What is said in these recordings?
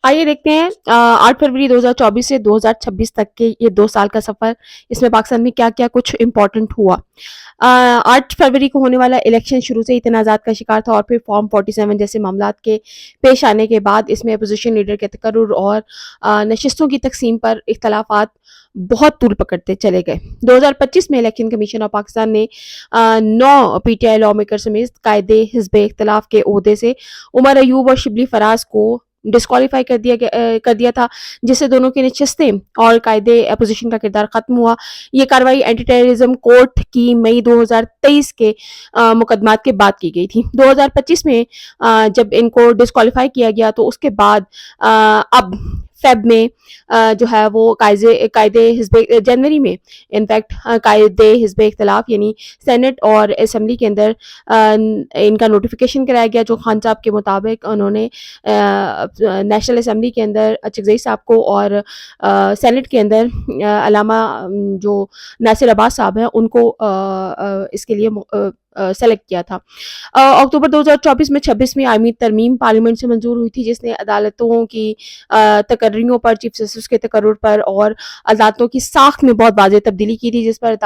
आइए देखते हैं 8 फरवरी 2024 से 2026 तक के ये 2 साल का सफ़र, इसमें पाकिस्तान में क्या-क्या कुछ इम्पोर्टेंट हुआ। 8 फरवरी को होने वाला इलेक्शन शुरू से ही तनाज़ात का शिकार था और फिर फॉर्म 47 जैसे मामलात के पेश आने के बाद इसमें अपोजिशन लीडर के तकर्रुर और नशिस्तों की तक़सीम पर इख्तलाफ़ात बहुत तूल पकड़ते चले गए। 2025 में इलेक्शन कमीशन ऑफ पाकिस्तान ने 9 पीटीआई लॉ मेकर समेत कायदे हिज़्ब इख्तिलाफ़ के ओहदे से उमर अयूब और शिबली फराज को डिस्क्वालीफाई कर दिया था, जिससे दोनों की नशिस्तें और कायदे अपोजिशन का किरदार खत्म हुआ। ये कार्रवाई एंटी टेररिज्म कोर्ट की मई 2023 के मुकदमात के बाद की गई थी। 2025 में जब इनको डिस्क्वालीफाई किया गया तो उसके बाद अब फेब में जो है वो कायदे हिज़्ब जनवरी में इनफैक्ट कायदे हिज़्ब इख्तिलाफ यानी सेनेट और असेंबली के अंदर इनका नोटिफिकेशन कराया गया, जो खान साहब के मुताबिक उन्होंने नेशनल असेंबली के अंदर चगजई साहब को और सेनेट के अंदर अलामा जो नासिर अब्बास साहब हैं उनको इसके लिए सेलेक्ट किया था। अक्टूबर 2024 में 26वीं आईनी तरमीम पार्लियामेंट से मंजूर हुई थी, जिसने अदालतों की तकर्रियों पर, चीफ जस्टिस के तकर्रुर पर और अदालतों की साख में बहुत वाज़ेह तब्दीली की थी, जिस पर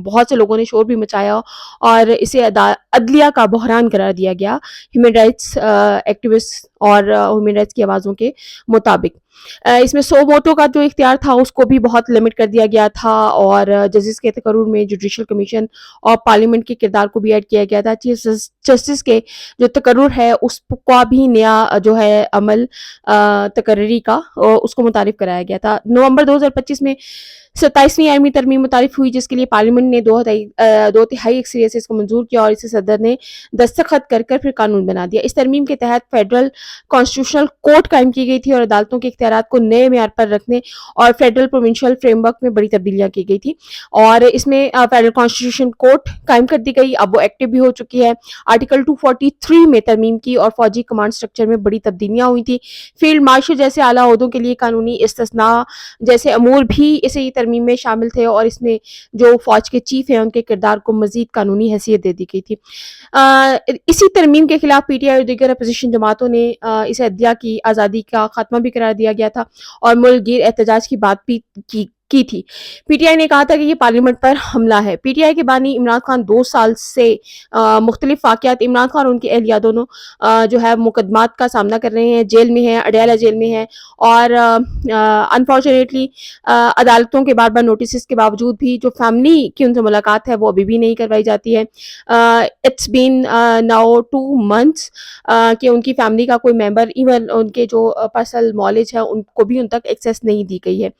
बहुत से लोगों ने शोर भी मचाया और इसे अदलिया का बहरान करार दिया गया ह्यूमन राइट्स एक्टिविस्ट और ह्यूमन राइट्स की आवाज़ों के मुताबिक। इसमें 100 वोटों का जो इख्तियार था उसको भी बहुत लिमिट कर दिया गया था और जजेस के तकर्रुर में जुडिशल कमीशन और पार्लियामेंट के किरदार को भी ऐड किया गया था। चीफ जस्टिस के जो तकर्रुर है उसका भी नया जो है अमल तकर्री का उसको मुतारिफ कराया गया था। नवंबर 2025 में 27वीं आईनी तरमीम मुतारिफ हुई, जिसके लिए पार्लियामेंट ने दो तिहाई अक्सरियत से इसको मंजूर किया और इसे सदर ने दस्तखत कर फिर कानून बना दिया। इस तरमीम के तहत फेडरल कॉन्स्टिट्यूशनल कोर्ट कायम की गई थी और अदालतों के इख्तियारात को नए मेयार पर रखने और फेडरल प्रोविंशियल फ्रेमवर्क में बड़ी तब्दीलियां की गई थी और इसमें फेडरल कॉन्स्टिट्यूशन कोर्ट कायम कर दी गई। अब वो एक्टिव भी हो चुकी है। आर्टिकल 243 में तरमीम की और फौजी कमांड स्ट्रक्चर में बड़ी तब्दीलियां हुई थी। फील्ड मार्शल जैसे आला ओहदों के लिए कानूनी इस्तिस्ना जैसे अमूर भी इसी तरमीम में शामिल थे और इसमें जो फौज के चीफ हैं उनके किरदार को मजीद कानूनी हैसियत दे दी गई थी। इसी तरमीम के खिलाफ पीटीआई और दीगर अपोजिशन जमातों ने इसे अदलिया की आज़ादी का खात्मा भी करार दिया गया था और मुल्क गिर एहतजाज की बात भी की थी। पीटीआई ने कहा था कि ये पार्लियामेंट पर हमला है। पीटीआई के बानी इमरान खान 2 साल से मुख्तलिफ वाक़यात, इमरान खान और उनकी अहलिया दोनों जो है मुकदमात का सामना कर रहे हैं, जेल में हैं, अडयाला जेल में हैं और अनफॉर्चुनेटली अदालतों के बार-बार नोटिस के बावजूद भी जो फैमिली की उनसे मुलाकात है वो अभी भी नहीं करवाई जाती है। इट्स बीन नाउ 2 मंथ्स कि उनकी फैमिली का कोई मेंबर, इवन उनके जो पर्सनल नॉलेज है उनको भी उन तक एक्सेस नहीं दी गई है।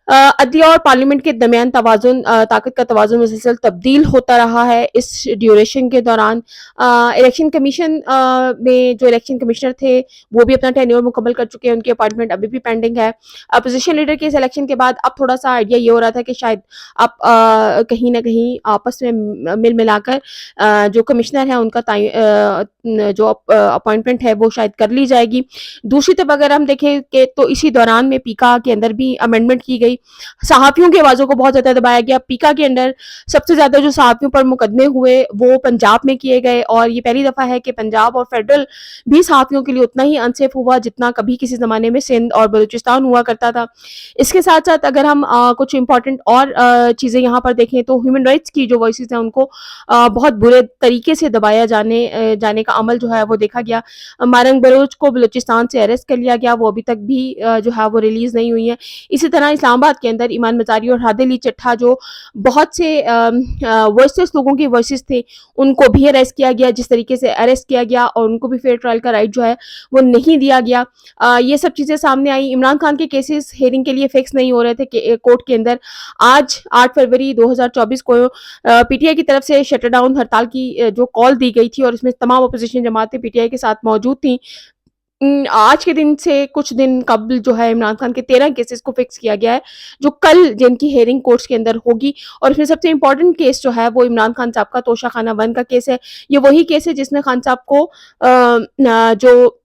अदलिया और पार्लियामेंट के दरमियान तवाज़ुन, ताकत का तवाज़ुन मुसलसल तब्दील होता रहा है इस ड्यूरेशन के दौरान। इलेक्शन कमीशन में जो इलेक्शन कमिश्नर थे वो भी अपना टेन्योर मुकम्मल कर चुके हैं, उनकी अपॉइंटमेंट अभी भी पेंडिंग है। अपोजिशन लीडर के इस इलेक्शन के बाद अब थोड़ा सा आइडिया ये हो रहा था कि शायद अब कहीं ना कहीं आपस में मिल मिलाकर जो कमिश्नर है उनका जो अपॉइंटमेंट है वो शायद कर ली जाएगी। दूसरी तरफ अगर हम देखें कि तो इसी दौरान में पीका के अंदर भी अमेंडमेंट की गई, सहाफ़ियों की आवाज़ों को बहुत ज़्यादा दबाया गया। पीका के अंदर सबसे ज़्यादा जो सहाफ़ियों पर मुकदमे हुए वो पंजाब में किए गए और ये पहली दफ़ा है कि पंजाब और फेडरल भी सहाफ़ियों के लिए उतना ही अनसेफ हुआ जितना कभी किसी ज़माने में सिंध और बलूचिस्तान हुआ करता था। इसके साथ साथ अगर हम कुछ इंपॉर्टेंट और चीज़ें यहाँ पर देखें तो ह्यूमन राइट्स की जो वॉइसेस हैं उनको बहुत बुरे तरीके से दबाया जाने का अमल जो है वो देखा गया। मारंग बलोच को बलूचिस्तान से अरेस्ट कर लिया गया, वो अभी तक भी जो है वो रिलीज़ नहीं हुई है। इसी तरह इस्लामाबाद के अंदर ईमान मजारी और हाद अली चट्ठा जो बहुत से वॉइसेस लोगों की वॉइसेस थे उनको भी अरेस्ट किया गया, जिस तरीके से अरेस्ट किया गया और उनको भी फेयर ट्रायल का राइट जो है वो नहीं दिया गया। ये सब चीज़ें सामने आई। इमरान खान के केसेस हेयरिंग के लिए फिक्स नहीं हो रहे थे कि कोर्ट के अंदर। आज 8 फरवरी 2024 को पीटीआई की तरफ से शटर डाउन हड़ताल की जो कॉल दी गई थी और इसमें तमाम अपोजिशन जमातें पीटीआई के साथ मौजूद थी। आज के दिन से कुछ दिन कबल जो है इमरान खान के 13 केसेस को फिक्स किया गया है, जो कल जिनकी हेयरिंग कोर्ट्स के अंदर होगी और इसमें सबसे इंपॉर्टेंट केस जो है वो इमरान खान साहब का तोशा खाना 1 का केस है। ये वही केस है जिसमें खान साहब को जो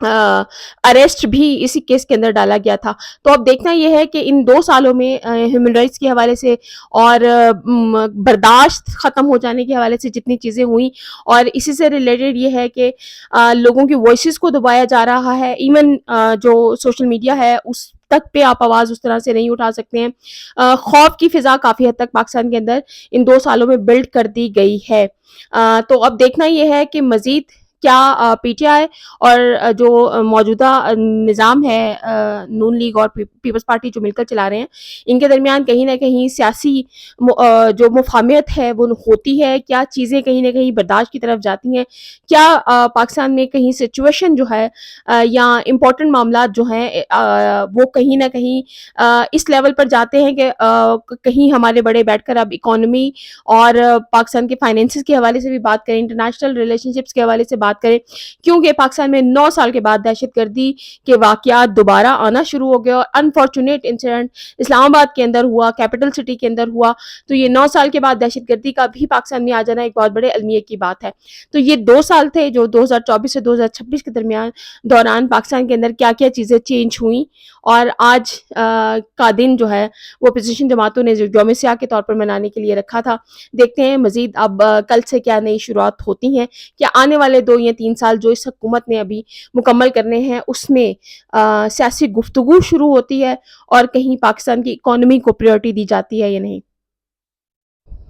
अरेस्ट भी इसी केस के अंदर डाला गया था। तो अब देखना ये है कि इन 2 सालों में ह्यूमन राइट्स के हवाले से और बर्दाश्त ख़त्म हो जाने के हवाले से जितनी चीज़ें हुई, और इसी से रिलेटेड ये है कि लोगों की वॉइसेस को दबाया जा रहा है। इवन जो सोशल मीडिया है उस तक पे आप आवाज़ उस तरह से नहीं उठा सकते हैं। खौफ की फ़िज़ा काफ़ी हद तक पाकिस्तान के अंदर इन 2 सालों में बिल्ड कर दी गई है। तो अब देखना ये है कि मज़ीद क्या पीटीआई और जो मौजूदा निज़ाम है, नून लीग और पीपल्स पार्टी जो मिलकर चला रहे हैं, इनके दरमियान कहीं न कहीं सियासी जो मुफ़ाहमत है वो होती है, क्या चीज़ें कहीं न कहीं बर्दाश्त की तरफ जाती हैं, क्या पाकिस्तान में कहीं सिचुएशन जो है या इम्पोर्टेंट मामलात जो हैं वो कहीं न कहीं इस लेवल पर जाते हैं कि कहीं हमारे बड़े बैठकर अब इकोनॉमी और पाकिस्तान के फाइनेंसेस के हवाले से भी बात करें, इंटरनेशनल रिलेशनशिप्स के हवाले से बात करें, क्योंकि पाकिस्तान में 9 साल के बाद दहशतगर्दी के वाक़यात दोबारा आना शुरू हो गए और अनफॉर्चुनेट इंसिडेंट इस्लामाबाद के अंदर हुआ, कैपिटल सिटी के अंदर हुआ। तो ये 9 साल के बाद दहशतगर्दी का भी पाकिस्तान में आ जाना एक बहुत बड़े अलमिए की बात है। तो ये 2 साल थे जो 2024 से 2026 के दौरान पाकिस्तान के अंदर क्या-क्या चीज़ें चेंज हुई, और आज का दिन जो है वो अपोजिशन जमातों ने जो यौम सियाह के तौर पर मनाने के लिए रखा था। देखते हैं मज़ीद अब कल से क्या नई शुरुआत होती हैं, क्या आने वाले 2 या 3 साल जो इस हुकूमत ने अभी मुकम्मल करने हैं उसमें सियासी गुफ्तगू शुरू होती है और कहीं पाकिस्तान की इकोनॉमी को प्रायोरिटी दी जाती है या नहीं।